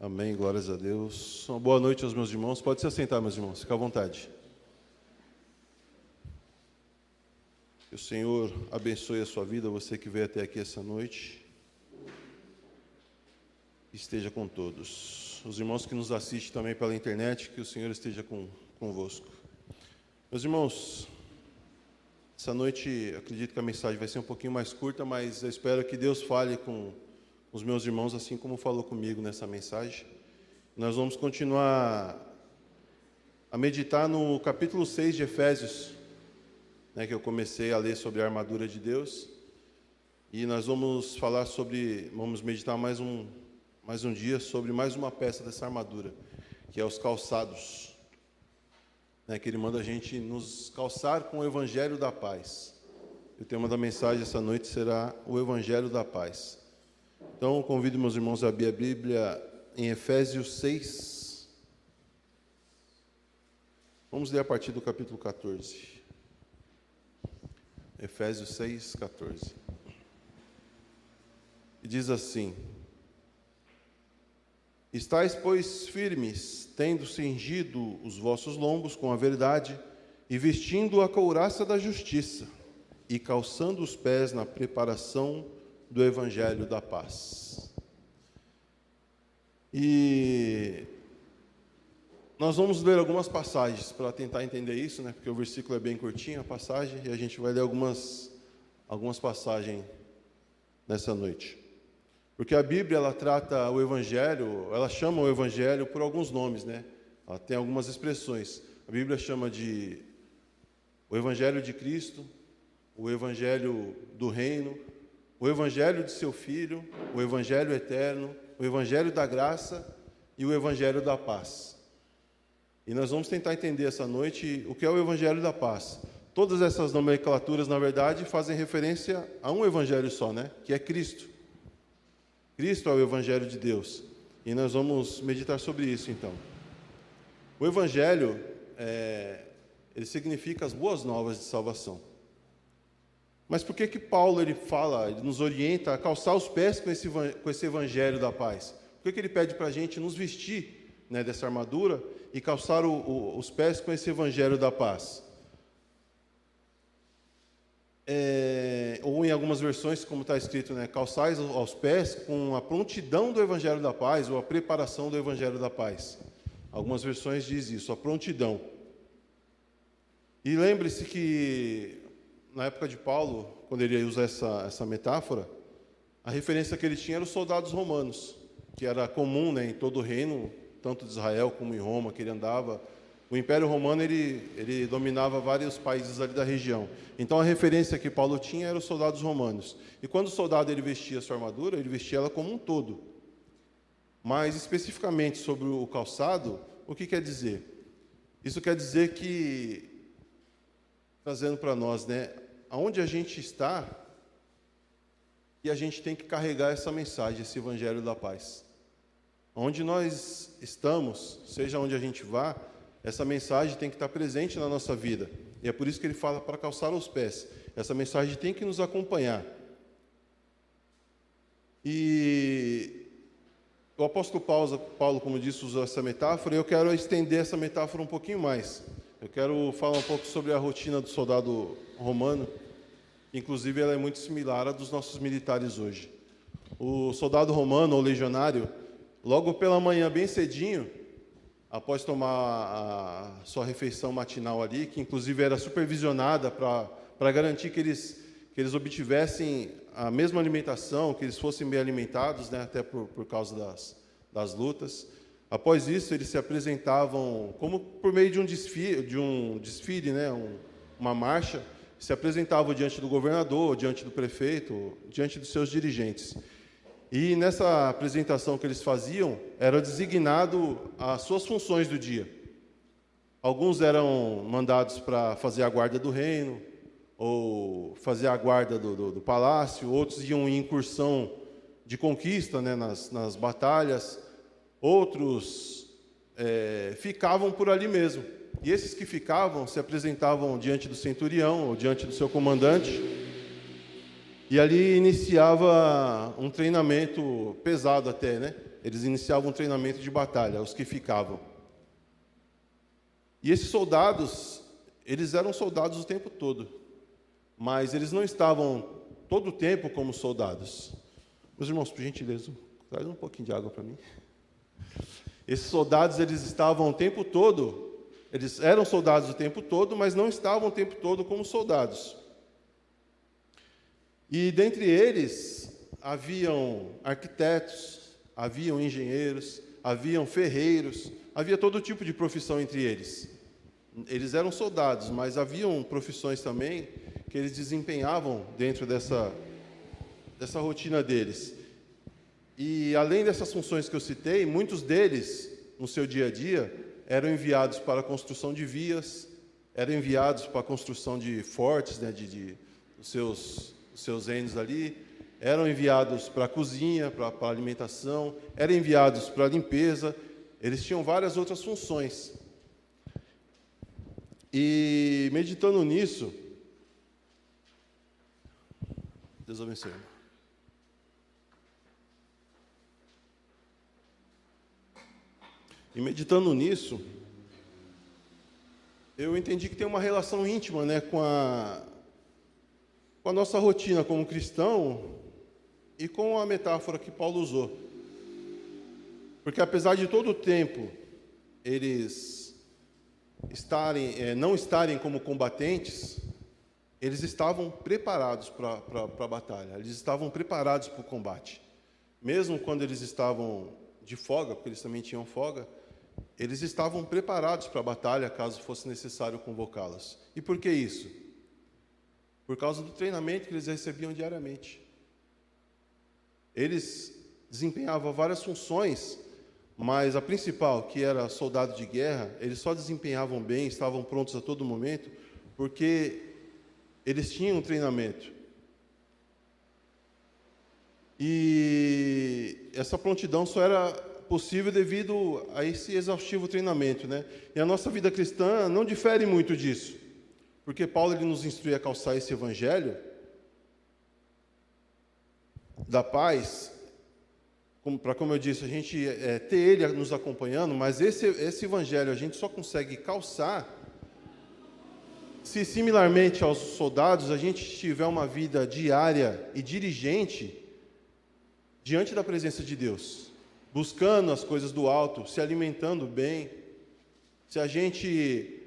Amém, glórias a Deus. Uma boa noite aos meus irmãos. Pode se assentar, meus irmãos, fica à vontade. Que o Senhor abençoe a sua vida, você que veio até aqui essa noite. Esteja com todos. Os irmãos que nos assistem também pela internet, que o Senhor esteja convosco. Meus irmãos, essa noite acredito que a mensagem vai ser um pouquinho mais curta, mas eu espero que Deus fale com os meus irmãos, assim como falou comigo nessa mensagem. Nós vamos continuar a meditar no capítulo 6 de Efésios, que eu comecei a ler sobre a armadura de Deus. E nós vamos vamos meditar mais um dia sobre mais uma peça dessa armadura, que é os calçados. Que ele manda a gente nos calçar com o Evangelho da Paz. O tema da mensagem essa noite será o Evangelho da Paz. Então, convido meus irmãos a abrir a Bíblia em Efésios 6. Vamos ler a partir do capítulo 14. Efésios 6, 14. E diz assim: Estais, pois, firmes, tendo cingido os vossos lombos com a verdade, e vestindo a couraça da justiça, e calçando os pés na preparação do Evangelho da Paz. E nós vamos ler algumas passagens para tentar entender isso, porque o versículo é bem curtinho, a passagem, e a gente vai ler algumas passagens nessa noite. Porque a Bíblia, ela trata o Evangelho, ela chama o Evangelho por alguns nomes, Ela tem algumas expressões. A Bíblia chama de o Evangelho de Cristo, o Evangelho do Reino, o Evangelho de seu Filho, o Evangelho eterno, o Evangelho da graça e o Evangelho da paz. E nós vamos tentar entender essa noite o que é o Evangelho da paz. Todas essas nomenclaturas, na verdade, fazem referência a um Evangelho só, que é Cristo. Cristo é o Evangelho de Deus. E nós vamos meditar sobre isso, então. O Evangelho, ele significa as boas novas de salvação. Mas por que Paulo ele nos orienta a calçar os pés com esse Evangelho da paz? Por que ele pede para a gente nos vestir dessa armadura e calçar os pés com esse Evangelho da paz? Ou em algumas versões, como está escrito, calçais aos pés com a prontidão do Evangelho da paz, ou a preparação do Evangelho da paz. Algumas versões dizem isso, a prontidão. E lembre-se que na época de Paulo, quando ele usa essa metáfora, a referência que ele tinha eram os soldados romanos, que era comum em todo o reino, tanto de Israel como em Roma, que ele andava. O Império Romano ele dominava vários países ali da região. Então a referência que Paulo tinha eram os soldados romanos. E quando o soldado ele vestia a sua armadura, ele vestia ela como um todo. Mas especificamente sobre o calçado, o que quer dizer? Isso quer dizer que, trazendo para nós, aonde a gente está, e a gente tem que carregar essa mensagem, esse Evangelho da Paz. Onde nós estamos, seja onde a gente vá, essa mensagem tem que estar presente na nossa vida. E é por isso que ele fala para calçar os pés. Essa mensagem tem que nos acompanhar. E o apóstolo Paulo, como disse, usou essa metáfora, e eu quero estender essa metáfora um pouquinho mais. Eu quero falar um pouco sobre a rotina do soldado romano. Inclusive, ela é muito similar à dos nossos militares hoje. O soldado romano, ou legionário, logo pela manhã, bem cedinho, após tomar a sua refeição matinal ali, que inclusive era supervisionada para garantir que eles obtivessem a mesma alimentação, que eles fossem bem alimentados, até por causa das lutas. Após isso, eles se apresentavam como por meio de um desfile, uma marcha, se apresentavam diante do governador, diante do prefeito, diante dos seus dirigentes. E nessa apresentação que eles faziam, era designado as suas funções do dia. Alguns eram mandados para fazer a guarda do reino, ou fazer a guarda do palácio, outros iam em incursão de conquista, nas batalhas, outros ficavam por ali mesmo. E esses que ficavam se apresentavam diante do centurião ou diante do seu comandante E ali iniciava um treinamento pesado até, né? Eles iniciavam um treinamento de batalha, os que ficavam. E esses soldados, eles eram soldados o tempo todo, mas eles não estavam todo o tempo como soldados. Meus irmãos, por gentileza, traz um pouquinho de água para mim. Esses soldados, eles estavam o tempo todo, eles eram soldados o tempo todo, mas não estavam o tempo todo como soldados. E dentre eles, haviam arquitetos, haviam engenheiros, haviam ferreiros, havia todo tipo de profissão entre eles. Eles eram soldados, mas haviam profissões também que eles desempenhavam dentro dessa rotina deles. E além dessas funções que eu citei, muitos deles, no seu dia a dia, eram enviados para a construção de vias, eram enviados para a construção de fortes, né, dos seus reinos ali, eram enviados para a cozinha, para a alimentação, eram enviados para a limpeza, eles tinham várias outras funções. E meditando nisso, Deus abençoe. E meditando nisso, eu entendi que tem uma relação íntima, né, com a nossa rotina como cristão e com a metáfora que Paulo usou. Porque apesar de todo o tempo eles não estarem como combatentes, eles estavam preparados para a batalha, eles estavam preparados para o combate. Mesmo quando eles estavam de folga, porque eles também tinham folga, eles estavam preparados para a batalha, caso fosse necessário convocá-los. E por que isso? Por causa do treinamento que eles recebiam diariamente. Eles desempenhavam várias funções, mas a principal, que era soldado de guerra, eles só desempenhavam bem, estavam prontos a todo momento, porque eles tinham um treinamento. E essa prontidão só era possível devido a esse exaustivo treinamento, né? E a nossa vida cristã não difere muito disso, porque Paulo ele nos instrui a calçar esse evangelho da paz, como eu disse, a gente ter ele nos acompanhando, mas esse evangelho a gente só consegue calçar se, similarmente aos soldados, a gente tiver uma vida diária e dirigente diante da presença de Deus, buscando as coisas do alto, se alimentando bem. Se a gente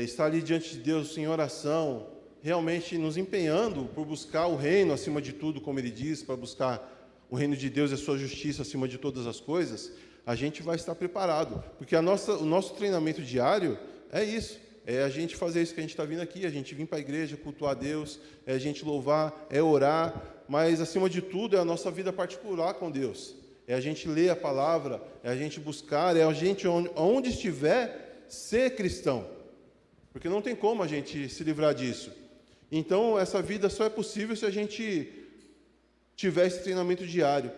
está ali diante de Deus em oração, realmente nos empenhando por buscar o reino acima de tudo, como ele diz, para buscar o reino de Deus e a sua justiça acima de todas as coisas, a gente vai estar preparado. Porque o nosso treinamento diário é isso. É a gente fazer isso que a gente está vindo aqui, a gente vir para a igreja, cultuar a Deus, é a gente louvar, é orar, mas, acima de tudo, é a nossa vida particular com Deus. É a gente ler a palavra, é a gente buscar, é a gente, onde estiver, ser cristão. Porque não tem como a gente se livrar disso. Então, essa vida só é possível se a gente tiver esse treinamento diário.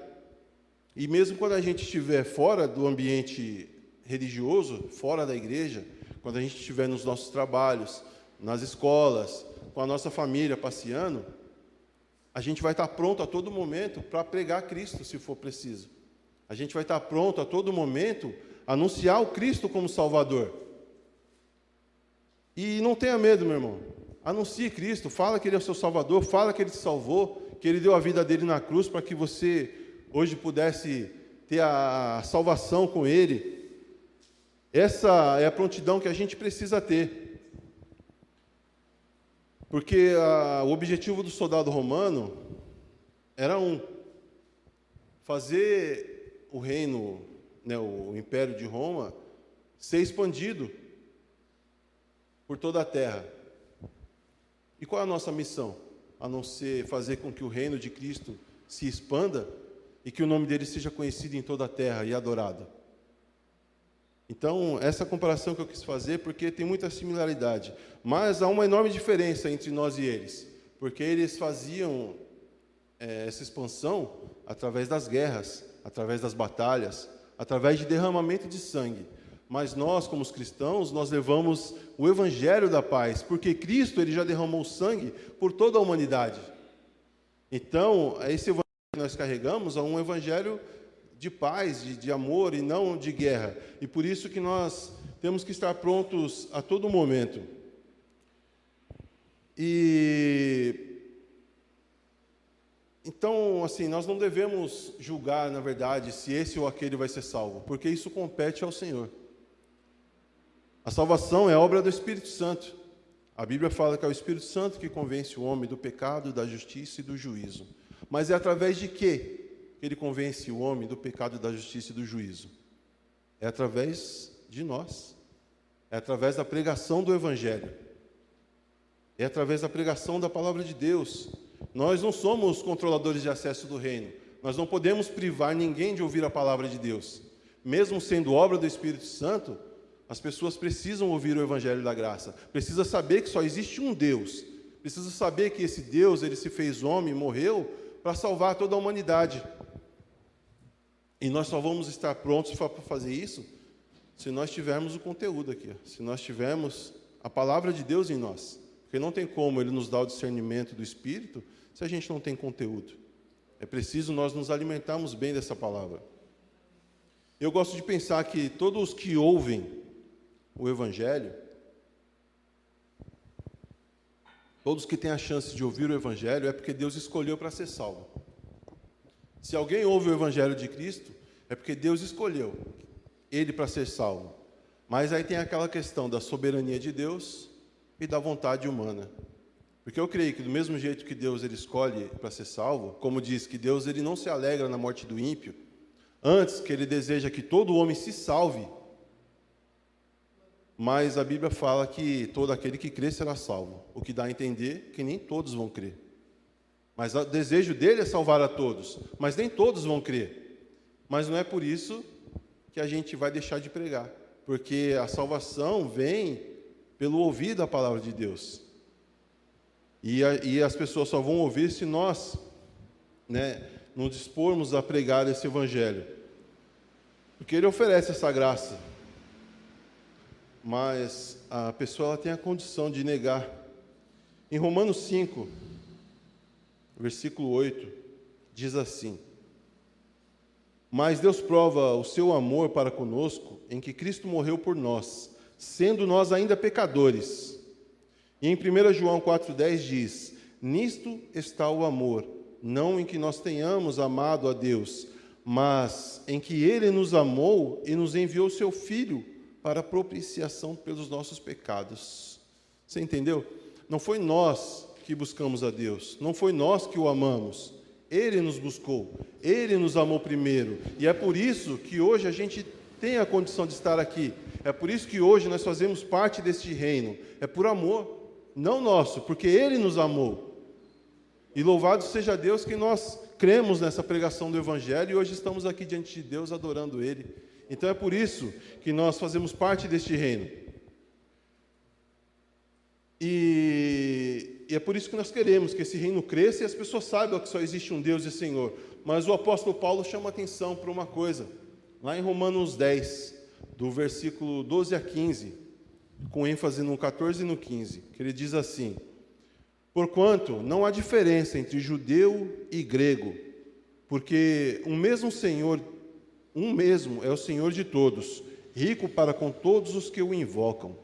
E mesmo quando a gente estiver fora do ambiente religioso, fora da igreja, quando a gente estiver nos nossos trabalhos, nas escolas, com a nossa família passeando, a gente vai estar pronto a todo momento para pregar Cristo, se for preciso. A gente vai estar pronto a todo momento a anunciar o Cristo como Salvador. E não tenha medo, meu irmão. Anuncie Cristo, fala que Ele é o seu Salvador, fala que Ele te salvou, que Ele deu a vida dele na cruz para que você hoje pudesse ter a salvação com Ele. Essa é a prontidão que a gente precisa ter. Porque o objetivo do soldado romano era fazer o reino, né, o Império de Roma, ser expandido por toda a terra. E qual é a nossa missão? A não ser fazer com que o reino de Cristo se expanda e que o nome dele seja conhecido em toda a terra e adorado. Então, essa comparação que eu quis fazer, porque tem muita similaridade, mas há uma enorme diferença entre nós e eles, porque eles faziam essa expansão através das guerras, através das batalhas, através de derramamento de sangue. Mas nós, como os cristãos, nós levamos o evangelho da paz, porque Cristo ele já derramou sangue por toda a humanidade. Então, esse evangelho que nós carregamos é um evangelho de paz, de amor e não de guerra. E por isso que nós temos que estar prontos a todo momento. Então, assim, nós não devemos julgar, na verdade, se esse ou aquele vai ser salvo, porque isso compete ao Senhor. A salvação é obra do Espírito Santo. A Bíblia fala que é o Espírito Santo que convence o homem do pecado, da justiça e do juízo. Mas é através de quê que ele convence o homem do pecado, da justiça e do juízo? É através de nós. É através da pregação do Evangelho. É através da pregação da palavra de Deus. Nós não somos controladores de acesso do reino. Nós não podemos privar ninguém de ouvir a palavra de Deus. Mesmo sendo obra do Espírito Santo, as pessoas precisam ouvir o Evangelho da graça. Precisa saber que só existe um Deus. Precisa saber que esse Deus, ele se fez homem, morreu para salvar toda a humanidade. E nós só vamos estar prontos para fazer isso se nós tivermos o conteúdo aqui. Se nós tivermos a palavra de Deus em nós. Porque não tem como Ele nos dar o discernimento do Espírito se a gente não tem conteúdo. É preciso nós nos alimentarmos bem dessa palavra. Eu gosto de pensar que todos os que ouvem o Evangelho, todos que têm a chance de ouvir o Evangelho, é porque Deus escolheu para ser salvo. Se alguém ouve o Evangelho de Cristo, é porque Deus escolheu ele para ser salvo. Mas aí tem aquela questão da soberania de Deus e da vontade humana. Porque eu creio que do mesmo jeito que Deus ele escolhe para ser salvo, como diz que Deus ele não se alegra na morte do ímpio, antes que ele deseja que todo homem se salve, mas a Bíblia fala que todo aquele que crê será salvo, o que dá a entender que nem todos vão crer. Mas o desejo dele é salvar a todos, mas nem todos vão crer. Mas não é por isso que a gente vai deixar de pregar, porque a salvação vem pelo ouvir da palavra de Deus. E as pessoas só vão ouvir se nós, nos dispormos a pregar esse Evangelho. Porque ele oferece essa graça. Mas a pessoa ela tem a condição de negar. Em Romanos 5, versículo 8, diz assim: Mas Deus prova o seu amor para conosco em que Cristo morreu por nós, sendo nós ainda pecadores. E em 1 João 4,10 diz: Nisto está o amor, não em que nós tenhamos amado a Deus, mas em que Ele nos amou e nos enviou seu Filho para a propiciação pelos nossos pecados. Você entendeu? Não foi nós que buscamos a Deus, não foi nós que o amamos. Ele nos buscou, Ele nos amou primeiro. E é por isso que hoje a gente tem a condição de estar aqui. É por isso que hoje nós fazemos parte deste reino. É por amor, não nosso, porque Ele nos amou. E louvado seja Deus que nós cremos nessa pregação do Evangelho e hoje estamos aqui diante de Deus adorando Ele. Então é por isso que nós fazemos parte deste reino. E é por isso que nós queremos que esse reino cresça e as pessoas saibam que só existe um Deus e Senhor. Mas o apóstolo Paulo chama atenção para uma coisa, lá em Romanos 10, do versículo 12 a 15, com ênfase no 14 e no 15, que ele diz assim: Porquanto não há diferença entre judeu e grego, porque um mesmo é o Senhor de todos, rico para com todos os que o invocam,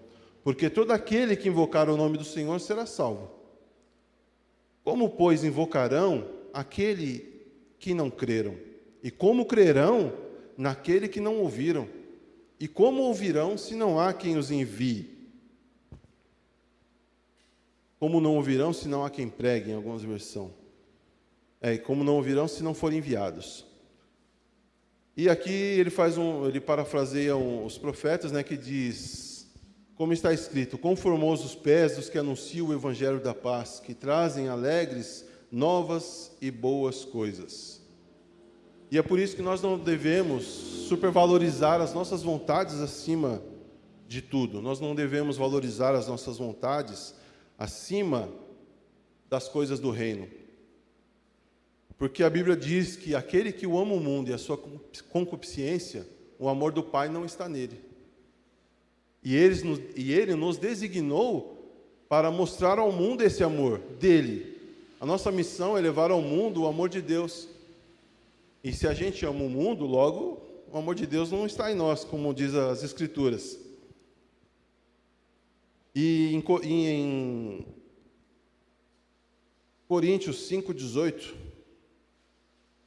porque todo aquele que invocar o nome do Senhor será salvo. Como, pois, invocarão aquele que não creram? E como crerão naquele que não ouviram? E como ouvirão se não há quem os envie? Como não ouvirão se não há quem pregue, em algumas versões. E como não ouvirão se não forem enviados? E aqui ele parafraseia os profetas, que diz, como está escrito: Quão formosos os pés dos que anunciam o evangelho da paz, que trazem alegres, novas e boas coisas. E é por isso que nós não devemos supervalorizar as nossas vontades acima de tudo. Nós não devemos valorizar as nossas vontades acima das coisas do reino. Porque a Bíblia diz que aquele que o ama o mundo e a sua concupiscência, o amor do Pai não está nele. E Ele nos designou para mostrar ao mundo esse amor dele, A nossa missão é levar ao mundo o amor de Deus. E se a gente ama o mundo, logo, o amor de Deus não está em nós, como diz as Escrituras. E em Coríntios 5,18,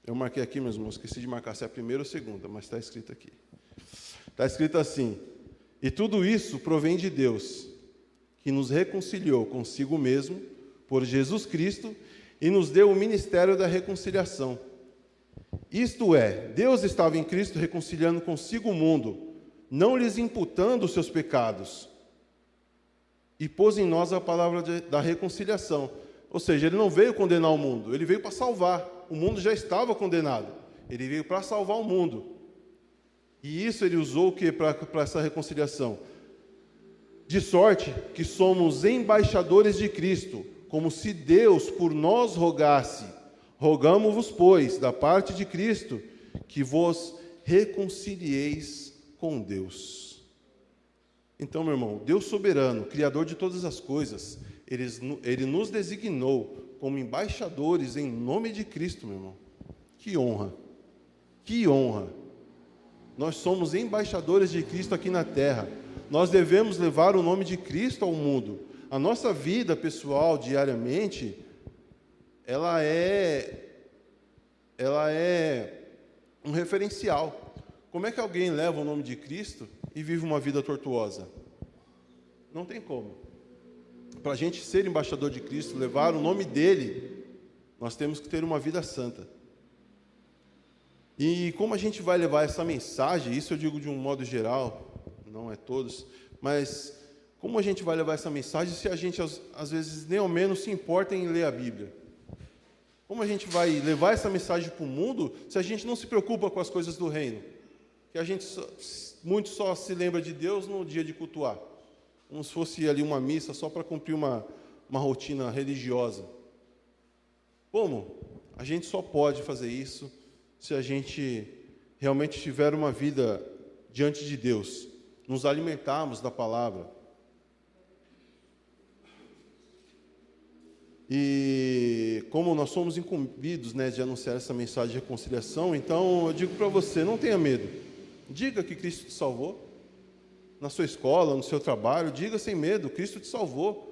eu marquei aqui, meus irmãos, esqueci de marcar se é a primeira ou segunda, mas está escrito aqui. Está escrito assim: e tudo isso provém de Deus, que nos reconciliou consigo mesmo, por Jesus Cristo, e nos deu o ministério da reconciliação. Isto é, Deus estava em Cristo reconciliando consigo o mundo, não lhes imputando os seus pecados, e pôs em nós a palavra da reconciliação. Ou seja, ele não veio condenar o mundo, ele veio para salvar. O mundo já estava condenado, ele veio para salvar o mundo. E isso ele usou o que para essa reconciliação? De sorte que somos embaixadores de Cristo, como se Deus por nós rogasse. Rogamo-vos, pois, da parte de Cristo, que vos reconcilieis com Deus. Então, meu irmão, Deus soberano, Criador de todas as coisas, Ele nos designou como embaixadores em nome de Cristo, meu irmão. Que honra! Que honra! Nós somos embaixadores de Cristo aqui na terra. Nós devemos levar o nome de Cristo ao mundo. A nossa vida pessoal, diariamente, ela é um referencial. Como é que alguém leva o nome de Cristo e vive uma vida tortuosa? Não tem como. Para a gente ser embaixador de Cristo, levar o nome dele, nós temos que ter uma vida santa. E como a gente vai levar essa mensagem, isso eu digo de um modo geral, não é todos, mas como a gente vai levar essa mensagem se a gente, às vezes, nem ao menos se importa em ler a Bíblia? Como a gente vai levar essa mensagem para o mundo se a gente não se preocupa com as coisas do reino? Que a gente muito só se lembra de Deus no dia de cultuar, como se fosse ali uma missa só para cumprir uma rotina religiosa. Como? A gente só pode fazer isso se a gente realmente tiver uma vida diante de Deus, nos alimentarmos da palavra. E como nós somos incumbidos, de anunciar essa mensagem de reconciliação, então eu digo para você, não tenha medo. Diga que Cristo te salvou. Na sua escola, no seu trabalho, diga sem medo, Cristo te salvou.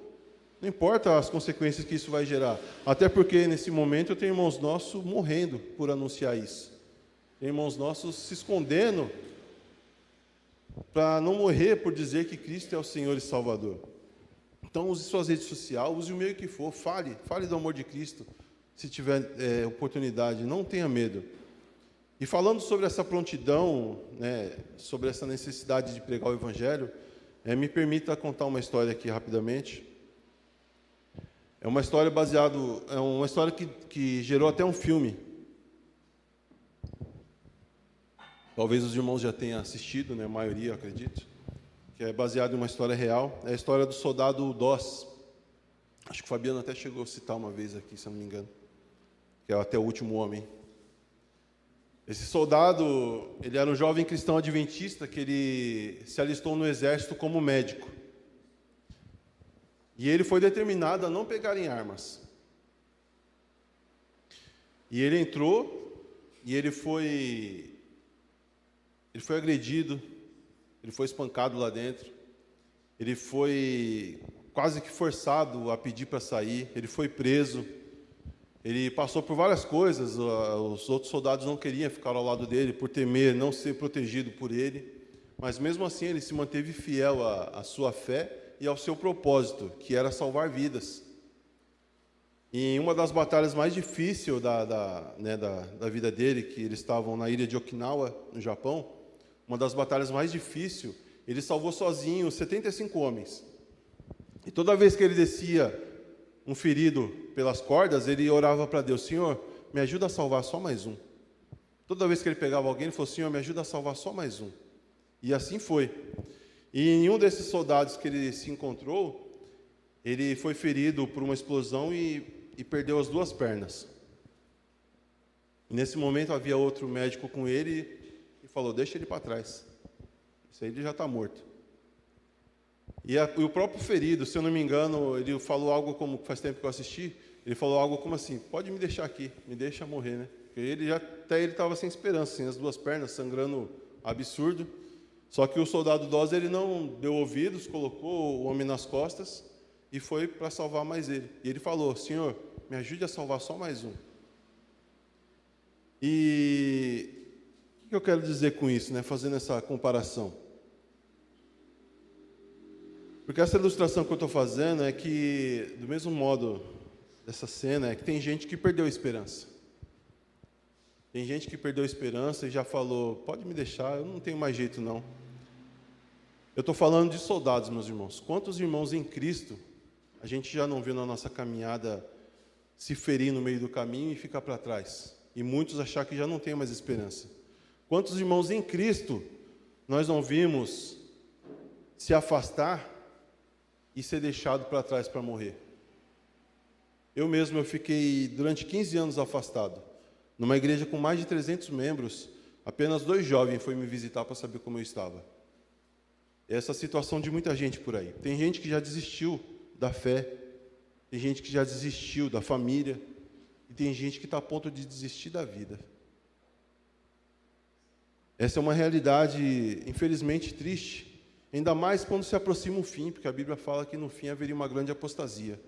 Não importa as consequências que isso vai gerar. Até porque, nesse momento, eu tenho irmãos nossos morrendo por anunciar isso. Tem irmãos nossos se escondendo para não morrer por dizer que Cristo é o Senhor e Salvador. Então, use suas redes sociais, use o meio que for, fale do amor de Cristo, se tiver oportunidade, não tenha medo. E falando sobre essa prontidão, sobre essa necessidade de pregar o Evangelho, me permita contar uma história aqui rapidamente. É uma história que gerou até um filme. Talvez os irmãos já tenham assistido, a maioria, eu acredito, que é baseado em uma história real. É a história do soldado Doss. Acho que o Fabiano até chegou a citar uma vez aqui, se eu não me engano, que é Até o Último Homem. Esse soldado, ele era um jovem cristão adventista que ele se alistou no exército como médico. E ele foi determinado a não pegar em armas. E ele entrou e ele foi agredido, ele foi espancado lá dentro, ele foi quase que forçado a pedir para sair, ele foi preso. Ele passou por várias coisas, os outros soldados não queriam ficar ao lado dele por temer não ser protegido por ele, mas mesmo assim ele se manteve fiel à sua fé e ao seu propósito, que era salvar vidas. E em uma das batalhas mais difíceis da vida dele, que eles estavam na ilha de Okinawa, no Japão, uma das batalhas mais difíceis, ele salvou sozinho 75 homens. E toda vez que ele descia um ferido pelas cordas, ele orava para Deus: Senhor, me ajuda a salvar só mais um. Toda vez que ele pegava alguém, ele falou: Senhor, me ajuda a salvar só mais um. E assim foi. E em um desses soldados que ele se encontrou, ele foi ferido por uma explosão e perdeu as duas pernas. E nesse momento havia outro médico com ele e falou: deixa ele para trás, isso aí ele já está morto. E o próprio ferido, se eu não me engano, ele falou algo como, faz tempo que eu assisti, ele falou algo como assim: pode me deixar aqui, me deixa morrer, né? Porque até ele estava sem esperança, assim, as duas pernas sangrando absurdo. Só que o soldado Dawes, ele não deu ouvidos, colocou o homem nas costas e foi para salvar mais ele. E ele falou: Senhor, me ajude a salvar só mais um. E o que eu quero dizer com isso, né? Fazendo essa comparação. Porque essa ilustração que eu estou fazendo é que, do mesmo modo dessa cena, é que tem gente que perdeu a esperança. Tem gente que perdeu a esperança e já falou: pode me deixar, eu não tenho mais jeito não. Eu estou falando de soldados, meus irmãos. Quantos irmãos em Cristo a gente já não viu na nossa caminhada se ferir no meio do caminho e ficar para trás? E muitos achar que já não tem mais esperança. Quantos irmãos em Cristo nós não vimos se afastar e ser deixado para trás para morrer? Eu mesmo, eu fiquei durante 15 anos afastado. Numa igreja com mais de 300 membros, apenas 2 jovens foram me visitar para saber como eu estava. Essa situação de muita gente por aí. Tem gente que já desistiu da fé, tem gente que já desistiu da família, e tem gente que está a ponto de desistir da vida. Essa é uma realidade, infelizmente, triste, ainda mais quando se aproxima o fim, porque a Bíblia fala que no fim haveria uma grande apostasia.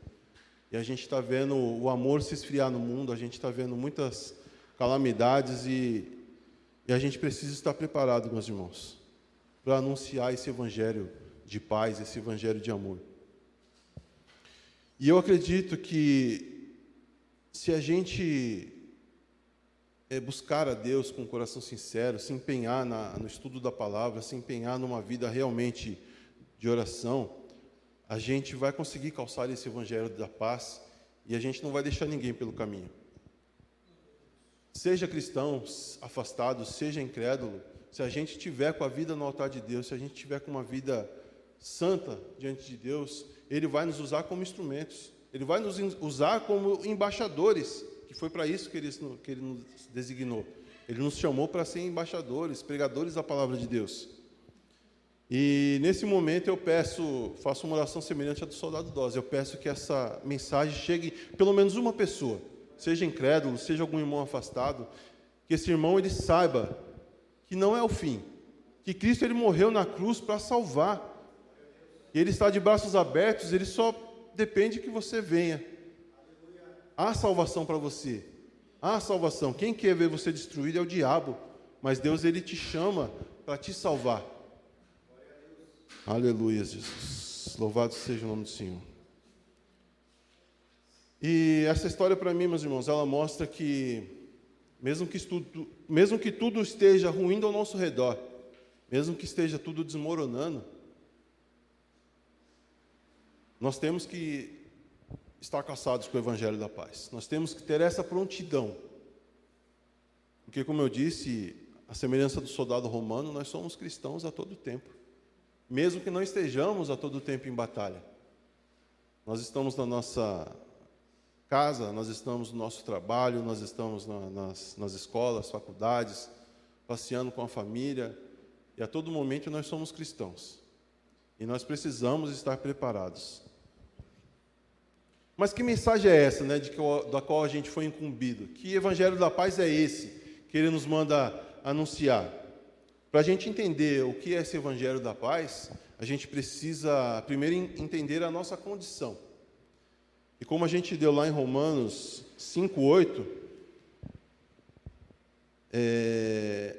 E a gente está vendo o amor se esfriar no mundo, a gente está vendo muitas calamidades e a gente precisa estar preparado, meus irmãos, para anunciar esse evangelho de paz, esse evangelho de amor. E eu acredito que se a gente buscar a Deus com um coração sincero, se empenhar no estudo da palavra, se empenhar numa vida realmente de oração, a gente vai conseguir calçar esse evangelho da paz e a gente não vai deixar ninguém pelo caminho. Seja cristão afastado, seja incrédulo, se a gente estiver com a vida no altar de Deus, se a gente estiver com uma vida santa diante de Deus, Ele vai nos usar como instrumentos, Ele vai nos usar como embaixadores, que foi para isso que Ele nos designou. Ele nos chamou para ser embaixadores, pregadores da palavra de Deus. E nesse momento eu faço uma oração semelhante à do soldado Dawes. Eu peço que essa mensagem chegue pelo menos uma pessoa, seja incrédulo, seja algum irmão afastado, que esse irmão ele saiba que não é o fim, que Cristo ele morreu na cruz para salvar. E Ele está de braços abertos, Ele só depende que você venha. Há salvação para você. Há salvação. Quem quer ver você destruído é o diabo, mas Deus ele te chama para te salvar. Aleluia, Jesus. Louvado seja o nome do Senhor. E essa história para mim, meus irmãos, ela mostra que mesmo que tudo esteja ruindo ao nosso redor, mesmo que esteja tudo desmoronando, nós temos que estar casados com o Evangelho da Paz. Nós temos que ter essa prontidão. Porque, como eu disse, a semelhança do soldado romano, nós somos cristãos a todo tempo. Mesmo que não estejamos a todo tempo em batalha. Nós estamos na nossa casa, nós estamos no nosso trabalho, nós estamos nas escolas, faculdades, passeando com a família, e a todo momento nós somos cristãos. E nós precisamos estar preparados. Mas que mensagem é essa, né, da qual a gente foi incumbido? Que evangelho da paz é esse que Ele nos manda anunciar? Para a gente entender o que é esse evangelho da paz, a gente precisa primeiro entender a nossa condição. E como a gente deu lá em Romanos 5:8,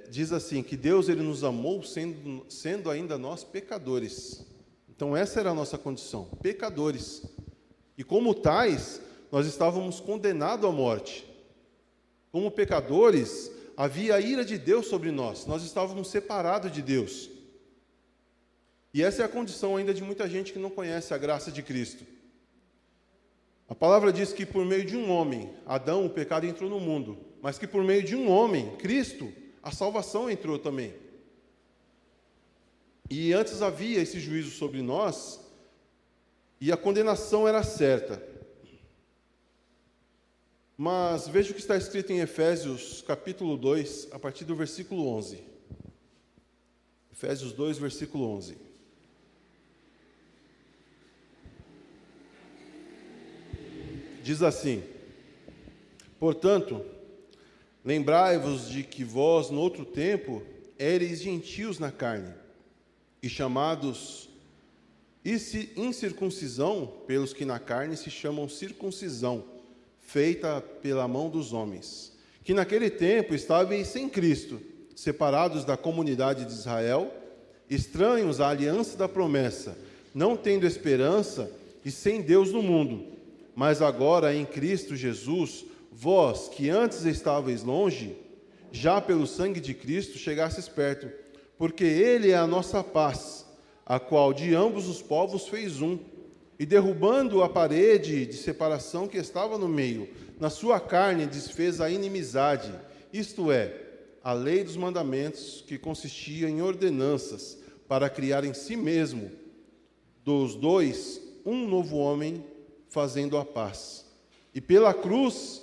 diz assim, que Deus ele nos amou sendo ainda nós pecadores. Então essa era a nossa condição, pecadores. E como tais, nós estávamos condenados à morte. Como pecadores, havia a ira de Deus sobre nós. Nós estávamos separados de Deus. E essa é a condição ainda de muita gente que não conhece a graça de Cristo. A palavra diz que por meio de um homem, Adão, o pecado entrou no mundo. Mas que por meio de um homem, Cristo, a salvação entrou também. E antes havia esse juízo sobre nós, e a condenação era certa. Mas veja o que está escrito em Efésios, capítulo 2, a partir do versículo 11. Efésios 2, versículo 11. Diz assim: portanto, lembrai-vos de que vós, no outro tempo, éreis gentios na carne, e chamados incircuncisão pelos que na carne se chamam circuncisão, feita pela mão dos homens, que naquele tempo estáveis sem Cristo, separados da comunidade de Israel, estranhos à aliança da promessa, não tendo esperança e sem Deus no mundo. Mas agora em Cristo Jesus, vós que antes estáveis longe, já pelo sangue de Cristo chegastes perto, porque Ele é a nossa paz, a qual de ambos os povos fez um, e derrubando a parede de separação que estava no meio, na sua carne desfez a inimizade, isto é, a lei dos mandamentos, que consistia em ordenanças, para criar em si mesmo, dos dois, um novo homem, fazendo a paz. E pela cruz,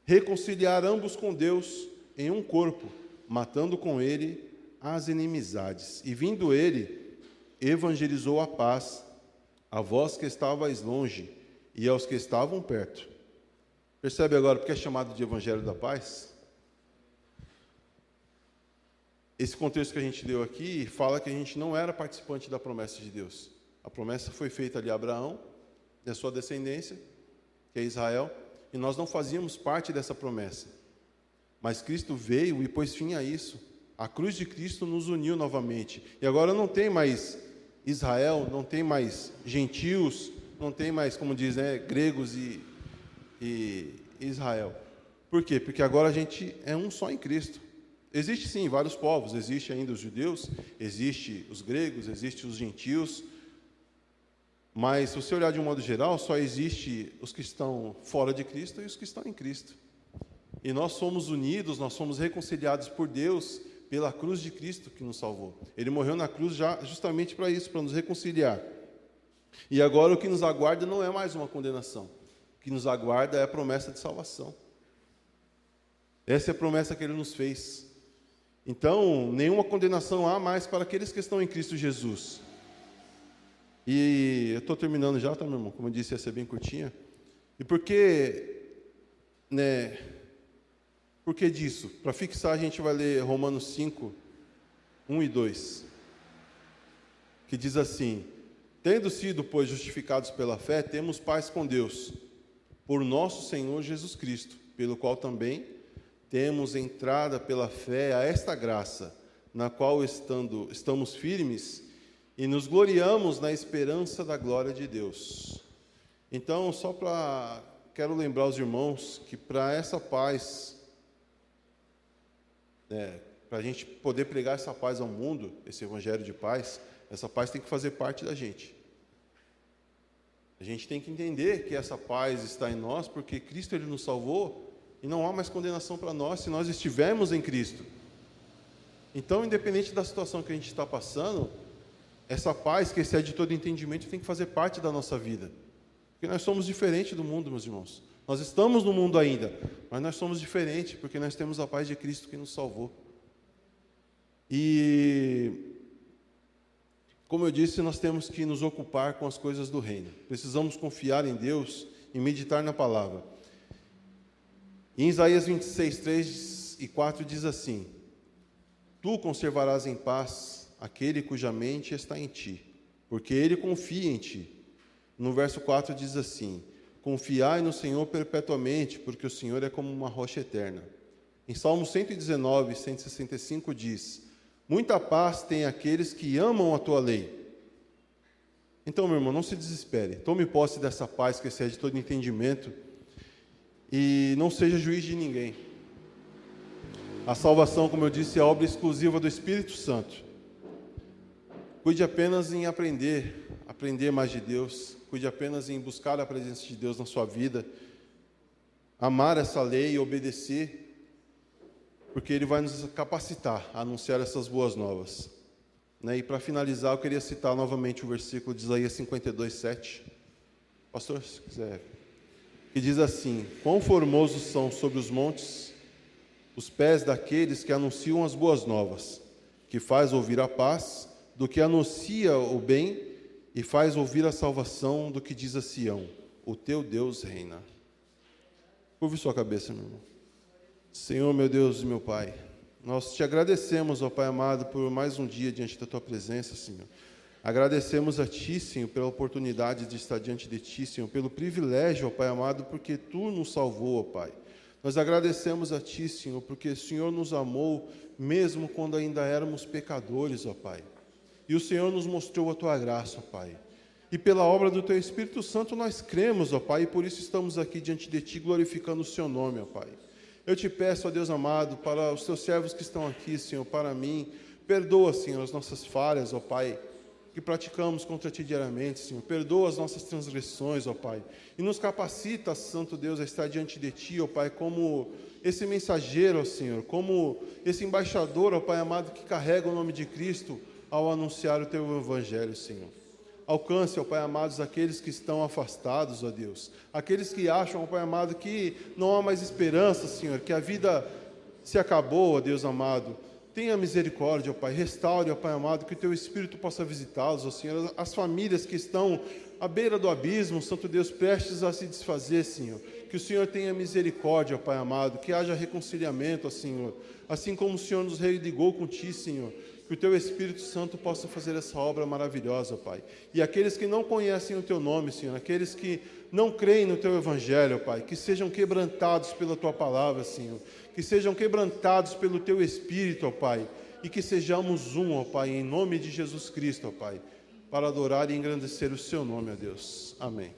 reconciliar ambos com Deus em um corpo, matando com ele as inimizades. E vindo ele, evangelizou a paz a vós que estavais longe e aos que estavam perto. Percebe agora porque é chamado de Evangelho da Paz? Esse contexto que a gente leu aqui fala que a gente não era participante da promessa de Deus. A promessa foi feita ali a Abraão, e a sua descendência, que é Israel, e nós não fazíamos parte dessa promessa. Mas Cristo veio e pôs fim a isso. A cruz de Cristo nos uniu novamente. E agora não tem mais Israel, não tem mais gentios, não tem mais, como diz, gregos e Israel. Por quê? Porque agora a gente é um só em Cristo. Existe sim vários povos, existe ainda os judeus, existe os gregos, existe os gentios, mas se você olhar de um modo geral, só existe os que estão fora de Cristo e os que estão em Cristo. E nós somos unidos, nós somos reconciliados por Deus pela cruz de Cristo que nos salvou. Ele morreu na cruz justamente para isso, para nos reconciliar. E agora o que nos aguarda não é mais uma condenação. O que nos aguarda é a promessa de salvação. Essa é a promessa que Ele nos fez. Então, nenhuma condenação há mais para aqueles que estão em Cristo Jesus. E eu estou terminando já, tá, meu irmão? Como eu disse, ia ser bem curtinha. E por que disso? Para fixar, a gente vai ler Romanos 5, 1 e 2, que diz assim: tendo sido, pois, justificados pela fé, temos paz com Deus, por nosso Senhor Jesus Cristo, pelo qual também temos entrada pela fé a esta graça, na qual estamos firmes e nos gloriamos na esperança da glória de Deus. Então, quero lembrar os irmãos que para essa paz, para a gente poder pregar essa paz ao mundo, esse evangelho de paz, essa paz tem que fazer parte da gente. A gente tem que entender que essa paz está em nós, porque Cristo Ele nos salvou, e não há mais condenação para nós se nós estivermos em Cristo. Então, independente da situação que a gente está passando, essa paz que excede todo entendimento tem que fazer parte da nossa vida. Porque nós somos diferentes do mundo, meus irmãos. Nós estamos no mundo ainda, mas nós somos diferentes, porque nós temos a paz de Cristo que nos salvou. E, como eu disse, nós temos que nos ocupar com as coisas do reino. Precisamos confiar em Deus e meditar na palavra. Em Isaías 26, 3 e 4 diz assim: tu conservarás em paz aquele cuja mente está em ti, porque ele confia em ti. No verso 4 diz assim: confiai no Senhor perpetuamente, porque o Senhor é como uma rocha eterna. Em Salmo 119, 165 diz: muita paz tem aqueles que amam a tua lei. Então, meu irmão, não se desespere. Tome posse dessa paz que excede todo entendimento e não seja juiz de ninguém. A salvação, como eu disse, é obra exclusiva do Espírito Santo. Cuide apenas em aprender mais de Deus. Cuide apenas em buscar a presença de Deus na sua vida, amar essa lei e obedecer, porque Ele vai nos capacitar a anunciar essas boas novas. E para finalizar, eu queria citar novamente o versículo de Isaías 52, 7. Pastor, se quiser. Que diz assim: quão formosos são sobre os montes os pés daqueles que anunciam as boas novas, que faz ouvir a paz do que anuncia o bem, e faz ouvir a salvação do que diz a Sião: o teu Deus reina. Curve sua cabeça, meu irmão. Senhor, meu Deus e meu Pai, nós te agradecemos, ó Pai amado, por mais um dia diante da Tua presença, Senhor. Agradecemos a Ti, Senhor, pela oportunidade de estar diante de Ti, Senhor, pelo privilégio, ó Pai amado, porque Tu nos salvou, ó Pai. Nós agradecemos a Ti, Senhor, porque o Senhor nos amou, mesmo quando ainda éramos pecadores, ó Pai. E o Senhor nos mostrou a Tua graça, ó Pai. E pela obra do Teu Espírito Santo nós cremos, ó Pai, e por isso estamos aqui diante de Ti, glorificando o Seu nome, ó Pai. Eu te peço, ó Deus amado, para os Teus servos que estão aqui, Senhor, para mim, perdoa, Senhor, as nossas falhas, ó Pai, que praticamos contra Ti diariamente, Senhor. Perdoa as nossas transgressões, ó Pai, e nos capacita, Santo Deus, a estar diante de Ti, ó Pai, como esse mensageiro, ó Senhor, como esse embaixador, ó Pai amado, que carrega o nome de Cristo ao anunciar o Teu Evangelho, Senhor. Alcance, ó Pai amado, aqueles que estão afastados, ó Deus. Aqueles que acham, ó Pai amado, que não há mais esperança, Senhor, que a vida se acabou, ó Deus amado. Tenha misericórdia, ó Pai. Restaure, ó Pai amado, que o Teu Espírito possa visitá-los, ó Senhor. As famílias que estão à beira do abismo, Santo Deus, prestes a se desfazer, Senhor. Que o Senhor tenha misericórdia, ó Pai amado. Que haja reconciliamento, ó Senhor. Assim como o Senhor nos religou com Ti, Senhor. Que o Teu Espírito Santo possa fazer essa obra maravilhosa, Pai. E aqueles que não conhecem o Teu nome, Senhor, aqueles que não creem no Teu Evangelho, Pai, que sejam quebrantados pela Tua palavra, Senhor. Que sejam quebrantados pelo Teu Espírito, ó Pai. E que sejamos um, ó Pai, em nome de Jesus Cristo, ó Pai, para adorar e engrandecer o Seu nome, ó Deus. Amém.